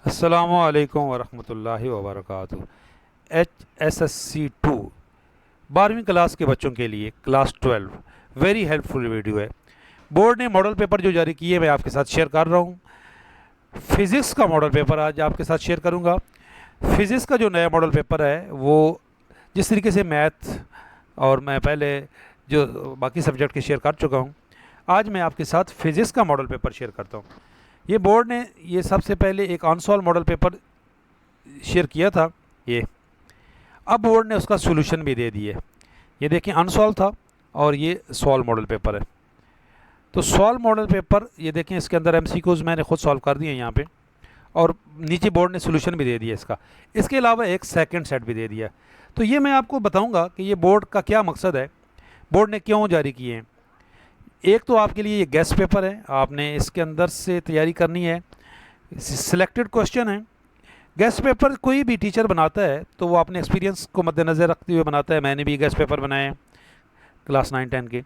अस्सलामुअलैकुम वरहमतुल्लाहि वबरकातुहू। HSSC 2 12वीं क्लास के बच्चों के लिए क्लास 12 वेरी हेल्पफुल वीडियो है। बोर्ड ने मॉडल पेपर जो जारी किए मैं आपके साथ शेयर कर रहा हूँ। फिज़िक्स का मॉडल पेपर आज आपके साथ शेयर करूँगा। फिज़िक्स का जो नया मॉडल पेपर है वो जिस तरीके से मैथ और मैं पहले जो बाकी सब्जेक्ट के शेयर कर चुका हूँ, आज मैं आपके साथ फिज़िक्स का मॉडल पेपर शेयर करता हूँ। ये बोर्ड ने ये सबसे पहले एक अनसॉल्व मॉडल पेपर शेयर किया था ये, अब बोर्ड ने उसका सॉल्यूशन भी दे दिए। ये देखिए अनसॉल्व था और ये सॉल्व मॉडल पेपर है। तो सॉल्व मॉडल पेपर ये देखें, इसके अंदर एमसीक्यूज मैंने खुद सॉल्व कर दिए हैं यहाँ पे, और नीचे बोर्ड ने सॉल्यूशन भी दे दिया इसका। इसके अलावा एक सेकंड सेट भी दे दिया। तो ये मैं आपको बताऊंगा कि ये बोर्ड का क्या मकसद है, बोर्ड ने क्यों जारी किए हैं। एक तो आपके लिए ये गेस्ट पेपर है, आपने इसके अंदर से तैयारी करनी है, सिलेक्टेड क्वेश्चन है। गेस्ट पेपर कोई भी टीचर बनाता है तो वो अपने एक्सपीरियंस को मद्देनज़र रखते हुए बनाता है। मैंने भी गेस्ट पेपर बनाए हैं क्लास 9-10 के।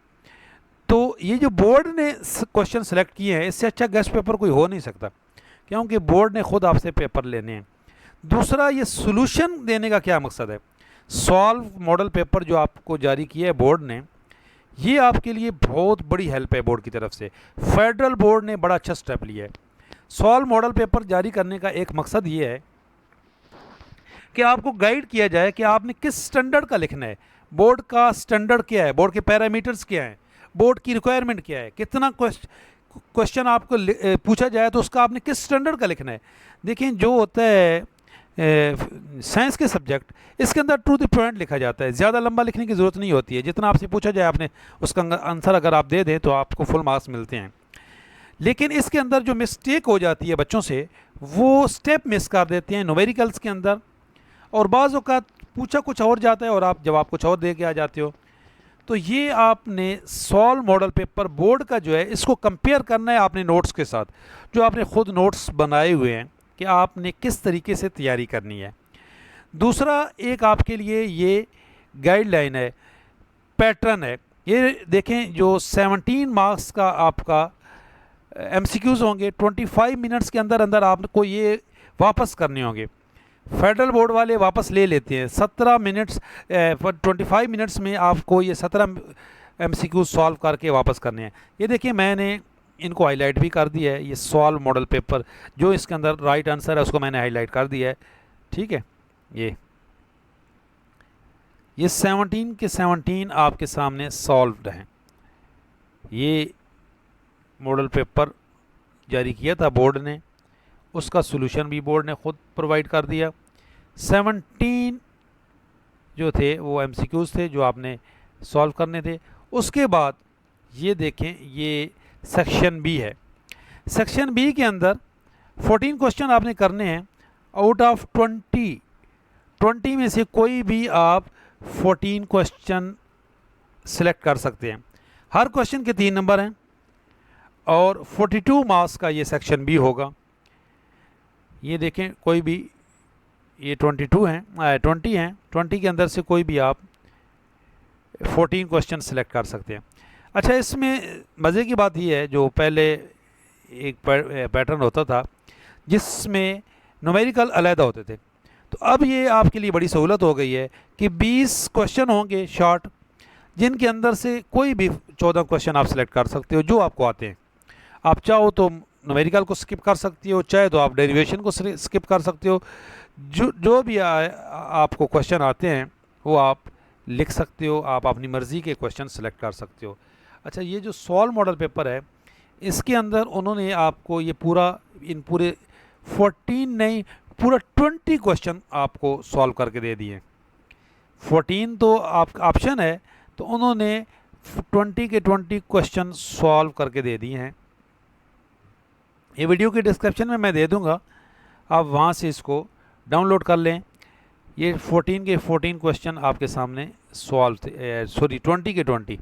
तो ये जो बोर्ड ने क्वेश्चन सेलेक्ट किए हैं, इससे अच्छा गेस्ट पेपर कोई हो नहीं सकता, क्योंकि बोर्ड ने खुद आपसे पेपर लेने हैं। दूसरा, ये सोल्यूशन देने का क्या मकसद है। सॉल्व मॉडल पेपर जो आपको जारी किया है बोर्ड ने, ये आपके लिए बहुत बड़ी हेल्प है बोर्ड की तरफ से। फेडरल बोर्ड ने बड़ा अच्छा स्टेप लिया है। सॉल्व मॉडल पेपर जारी करने का एक मकसद ये है कि आपको गाइड किया जाए कि आपने किस स्टैंडर्ड का लिखना है, बोर्ड का स्टैंडर्ड क्या है, बोर्ड के पैरामीटर्स क्या हैं, बोर्ड की रिक्वायरमेंट क्या है, कितना क्वेश्चन आपको पूछा जाए तो उसका आपने किस स्टैंडर्ड का लिखना है। देखिए जो होता है साइंस के सब्जेक्ट, इसके अंदर टू द पॉइंट लिखा जाता है, ज़्यादा लंबा लिखने की ज़रूरत नहीं होती है। जितना आपसे पूछा जाए आपने उसका आंसर अगर आप दे दें तो आपको फुल मार्क्स मिलते हैं। लेकिन इसके अंदर जो मिस्टेक हो जाती है बच्चों से, वो स्टेप मिस कर देते हैं न्यूमेरिकल्स के अंदर, और बाज़ औक़ात पूछा कुछ और जाता है और आप जवाब कुछ और दे के आ जाते हो। तो ये आपने सॉल्व मॉडल पेपर बोर्ड का जो है, इसको कंपेयर करना है आपने नोट्स के साथ, जो आपने खुद नोट्स बनाए हुए हैं कि आपने किस तरीके से तैयारी करनी है। दूसरा एक आपके लिए ये गाइडलाइन है, पैटर्न है। ये देखें जो 17 मार्क्स का आपका एमसीक्यूज़ होंगे, 25 मिनट्स के अंदर अंदर आपको ये वापस करने होंगे। फेडरल बोर्ड वाले वापस ले लेते हैं 17 मिनट्स, 25 मिनट्स में आपको ये 17 एमसीक्यू सॉल्व करके वापस करने हैं। ये देखिए मैंने इनको हाईलाइट भी कर दिया है। ये सॉल्व मॉडल पेपर जो इसके अंदर राइट आंसर है उसको मैंने हाईलाइट कर दिया है, ठीक है। ये 17 के 17 आपके सामने सॉल्व्ड हैं। ये मॉडल पेपर जारी किया था बोर्ड ने, उसका सॉल्यूशन भी बोर्ड ने खुद प्रोवाइड कर दिया। 17 जो थे वो एमसीक्यूज़ थे जो आपने सॉल्व करने थे। उसके बाद ये देखें, ये सेक्शन बी है। सेक्शन बी के अंदर 14 क्वेश्चन आपने करने हैं। आउट ऑफ 20 में से कोई भी आप 14 क्वेश्चन सिलेक्ट कर सकते हैं। हर क्वेश्चन के 3 नंबर हैं और 42 मार्क्स का ये सेक्शन बी होगा। ये देखें कोई भी, ये 22 हैं, 20 हैं, 20 के अंदर से कोई भी आप 14 क्वेश्चन सिलेक्ट कर सकते हैं। अच्छा, इसमें मज़े की बात ये है, जो पहले एक पैटर्न होता था जिसमें न्यूमेरिकल अलहदा होते थे, तो अब ये आपके लिए बड़ी सहूलत हो गई है कि 20 क्वेश्चन होंगे शॉर्ट, जिनके अंदर से कोई भी 14 क्वेश्चन आप सिलेक्ट कर सकते हो जो आपको आते हैं। आप चाहो तो न्यूमेरिकल को स्किप कर सकती हो, चाहे तो आप डेरिवेशन को स्किप कर सकते हो। जो भी आपको क्वेश्चन आते हैं वो आप लिख सकते हो, आप अपनी मर्ज़ी के क्वेश्चन सेलेक्ट कर सकते हो। अच्छा, ये जो सॉल्व मॉडल पेपर है, इसके अंदर उन्होंने आपको ये पूरे 14 नहीं, पूरा 20 क्वेश्चन आपको सॉल्व करके दे दिए। 14 तो आप ऑप्शन है, तो उन्होंने 20 के 20 क्वेश्चन सॉल्व करके दे दिए हैं। ये वीडियो की डिस्क्रिप्शन में मैं दे दूंगा, आप वहाँ से इसको डाउनलोड कर लें। ये 14 के 14 क्वेश्चन आपके सामने सॉल्व थे, 20 के 20।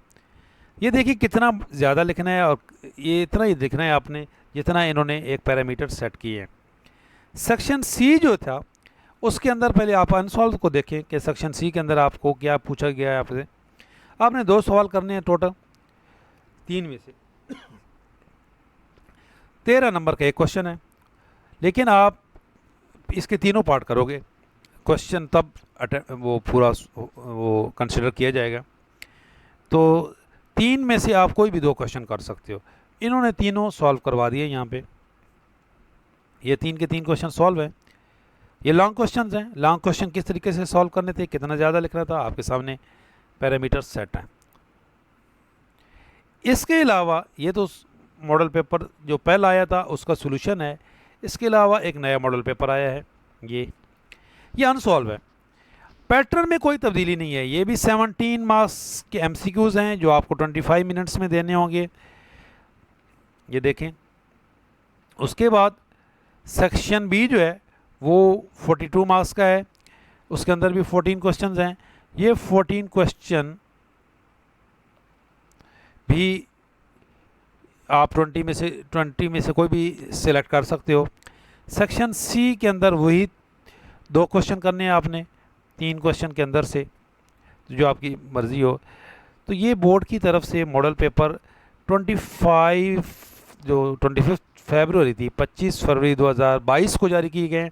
ये देखिए कितना ज़्यादा लिखना है, और ये इतना ही लिखना है आपने जितना इन्होंने एक पैरामीटर सेट किए हैं। सेक्शन सी जो था उसके अंदर पहले आप अनसॉल्व को देखें कि सेक्शन सी के अंदर आपको क्या पूछा गया है। आपने 2 सवाल करने हैं टोटल, 3 में से 13 नंबर का एक क्वेश्चन है, लेकिन आप इसके तीनों पार्ट करोगे क्वेश्चन तब वो पूरा वो कंसिडर किया जाएगा। तो 3 में से आप कोई भी 2 क्वेश्चन कर सकते हो। इन्होंने तीनों सॉल्व करवा दिए यहाँ पे, ये 3 के 3 क्वेश्चन सॉल्व है। ये लॉन्ग क्वेश्चंस हैं। लॉन्ग क्वेश्चन किस तरीके से सॉल्व करने थे, कितना ज़्यादा लिखना था, आपके सामने पैरामीटर सेट हैं। इसके अलावा ये तो मॉडल पेपर जो पहला आया था उसका सॉल्यूशन है। इसके अलावा एक नया मॉडल पेपर आया है, ये अनसॉल्व है। पैटर्न में कोई तब्दीली नहीं है। ये भी 17 मार्क्स के एमसीक्यूज़ हैं जो आपको 25 मिनट्स में देने होंगे, ये देखें। उसके बाद सेक्शन बी जो है वो 42 मार्क्स का है, उसके अंदर भी 14 क्वेश्चंस हैं। ये 14 क्वेश्चन भी आप 20 में से कोई भी सिलेक्ट कर सकते हो। सेक्शन सी के अंदर वही 2 क्वेश्चन करने हैं आपने 3 क्वेश्चन के अंदर से, जो आपकी मर्ज़ी हो। तो ये बोर्ड की तरफ से मॉडल पेपर 25 फरवरी थी, 25 फरवरी 2022 को जारी किए गए हैं।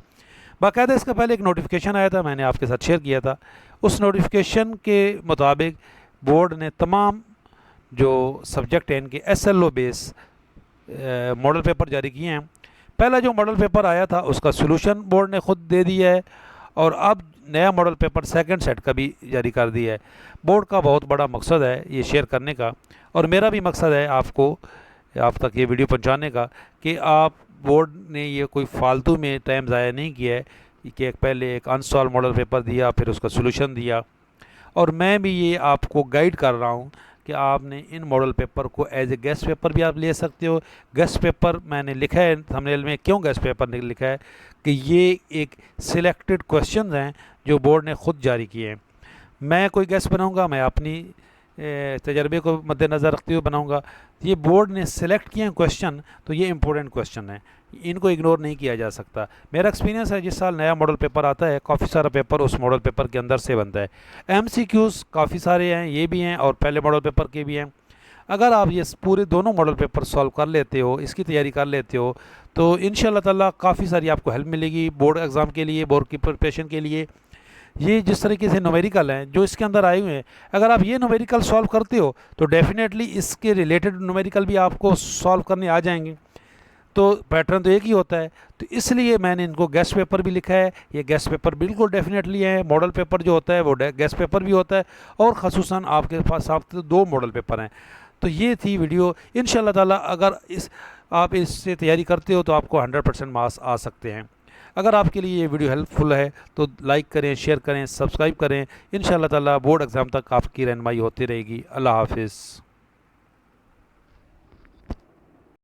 बाकायदा इसका पहले एक नोटिफिकेशन आया था, मैंने आपके साथ शेयर किया था। उस नोटिफिकेशन के मुताबिक बोर्ड ने तमाम जो सब्जेक्ट हैं इनके SLO बेस मॉडल पेपर जारी किए हैं। पहला जो मॉडल पेपर आया था उसका सॉल्यूशन बोर्ड ने ख़ुद दे दिया है, और अब नया मॉडल पेपर सेकंड सेट का भी जारी कर दिया है। बोर्ड का बहुत बड़ा मकसद है ये शेयर करने का, और मेरा भी मकसद है आप तक ये वीडियो पहुंचाने का, कि आप बोर्ड ने ये कोई फालतू में टाइम ज़ाया नहीं किया है कि पहले एक अनसॉल्व मॉडल पेपर दिया फिर उसका सॉल्यूशन दिया। और मैं भी ये आपको गाइड कर रहा हूँ कि आपने इन मॉडल पेपर को एज ए गेस्ट पेपर भी आप ले सकते हो। गेस्ट पेपर मैंने लिखा है थंबनेल में, क्यों गेस्ट पेपर लिखा है कि ये एक सिलेक्टेड क्वेश्चन हैं जो बोर्ड ने ख़ुद जारी किए हैं। मैं कोई गेस्ट बनाऊँगा, मैं अपनी तजर्बे को मद्देनज़र रखते हुए बनाऊँगा। ये बोर्ड ने सेलेक्ट किए हैं क्वेश्चन, तो ये इंपॉर्टेंट क्वेश्चन है, इनको इग्नोर नहीं किया जा सकता। मेरा एक्सपीरियंस है, जिस साल नया मॉडल पेपर आता है काफ़ी सारा पेपर उस मॉडल पेपर के अंदर से बनता है। MCQs काफ़ी सारे हैं, ये भी हैं और पहले मॉडल पेपर के भी हैं। अगर आप ये पूरे दोनों मॉडल पेपर सॉल्व कर लेते हो, इसकी तैयारी कर लेते हो, तो इंशाल्लाह ताला काफ़ी सारी आपको हेल्प मिलेगी बोर्ड एग्ज़ाम के लिए, बोर्ड की प्रिपरेशन के लिए। ये जिस तरीके से न्यूमेरिकल हैं जो इसके अंदर आए हुए हैं, अगर आप ये न्यूमेरिकल सॉल्व करते हो तो डेफिनेटली इसके रिलेटेड न्यूमेरिकल भी आपको सॉल्व करने आ जाएंगे। तो पैटर्न तो एक ही होता है, तो इसलिए मैंने इनको गेस्ट पेपर भी लिखा है। ये गेस्ट पेपर बिल्कुल डेफिनेटली है। मॉडल पेपर जो होता है वो गेस्ट पेपर भी होता है, और ख़ुसूसन आपके पास आप 2 मॉडल पेपर हैं। तो ये थी वीडियो। इंशाल्लाह ताला अगर आप इससे तैयारी करते हो तो आपको 100% मार्क्स आ सकते हैं। अगर आपके लिए ये वीडियो हेल्पफुल है तो लाइक करें, शेयर करें, सब्सक्राइब करें। इंशाल्लाह ताला बोर्ड एग्ज़ाम तक आपकी रहनुमाई होती रहेगी। अल्लाह हाफिज़।